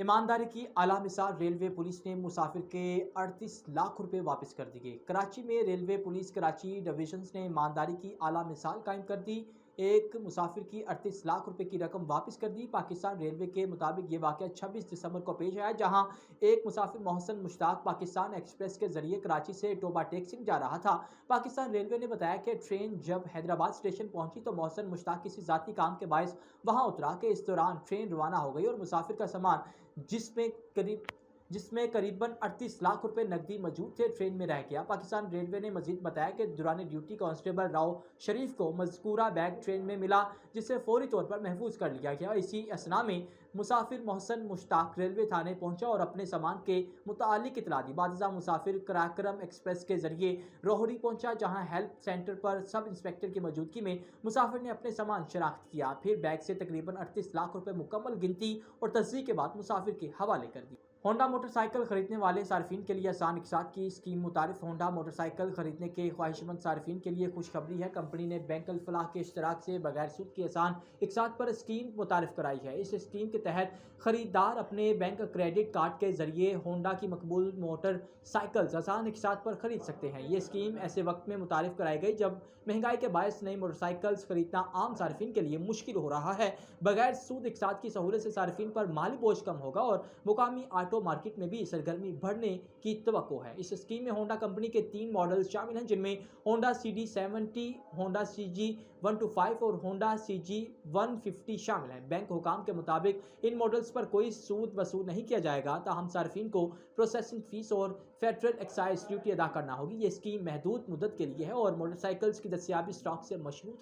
ایمانداری کی اعلیٰ مثال ریلوے پولیس نے مسافر کے 38 لاکھ روپے واپس کر دیے۔ کراچی میں ریلوے پولیس کراچی ڈویژنز نے ایمانداری کی اعلیٰ مثال قائم کر دی۔ ایک مسافر کی 38 لاکھ روپے کی رقم واپس کر دی۔ پاکستان ریلوے کے مطابق یہ واقعہ 26 دسمبر کو پیش آیا، جہاں ایک مسافر محسن مشتاق پاکستان ایکسپریس کے ذریعے کراچی سے ٹوبا ٹیکسنگ جا رہا تھا۔ پاکستان ریلوے نے بتایا کہ ٹرین جب حیدرآباد اسٹیشن پہنچی تو محسن مشتاق کسی ذاتی کام کے باعث وہاں اترا کہ اس دوران ٹرین روانہ ہو گئی اور مسافر کا سامان جس میں قریباً 38 لاکھ روپے نقدی موجود تھے ٹرین میں رہ گیا۔ پاکستان ریلوے نے مزید بتایا کہ دوران ڈیوٹی کانسٹیبل راؤ شریف کو مذکورہ بیگ ٹرین میں ملا، جسے فوری طور پر محفوظ کر لیا گیا۔ اسی اثناء میں مسافر محسن مشتاق ریلوے تھانے پہنچا اور اپنے سامان کے متعلق اطلاع دی۔ بعد ازاں مسافر قراقرم ایکسپریس کے ذریعے روہڑی پہنچا، جہاں ہیلپ سینٹر پر سب انسپکٹر کی موجودگی میں مسافر نے اپنے سامان شناخت کیا، پھر بیگ سے تقریباً 38 لاکھ روپے مکمل گنتی اور تصدیق کے بعد مسافر کے حوالے کر دی۔ ہونڈا موٹر سائیکل خریدنے والے صارفین کے لیے آسان اقساط کی اسکیم متعارف۔ ہونڈا موٹر سائیکل خریدنے کے خواہش مند صارفین کے لیے خوشخبری ہے۔ کمپنی نے بینک الفلاح کے اشتراک سے بغیر سود کی آسان اقساط پر اسکیم متعارف کرائی ہے۔ اس اسکیم کے تحت خریدار اپنے بینک کریڈٹ کارڈ کے ذریعے ہونڈا کی مقبول موٹر سائیکلز آسان اقساط پر خرید سکتے ہیں۔ یہ اسکیم ایسے وقت میں متعارف کرائی گئی جب مہنگائی کے باعث نئی موٹر سائیکلز خریدنا عام صارفین کے لیے مشکل ہو رہا ہے۔ بغیر سود اقساط کی سہولت سے صارفین پر مالی بوجھ کم ہوگا اور مقامی آٹو مارکیٹ میں بھی سرگرمی بڑھنے کی توقع ہے۔ اس اسکیم میں ہونڈا کمپنی کے 3 ماڈل شامل ہیں، جن میں ہونڈا CD70، ہونڈا CG125 اور ہونڈا CG150 شامل ہیں۔ بینک حکام کے مطابق ان ماڈلز پر کوئی سود وصول نہیں کیا جائے گا، تاہم صارفین کو پروسیسنگ فیس اور فیڈرل ایکسائز ڈیوٹی ادا کرنا ہوگی۔ یہ اسکیم محدود مدت کے لیے ہے اور موٹر سائیکلز کی دستیابی اسٹاک سے مشروط ہے۔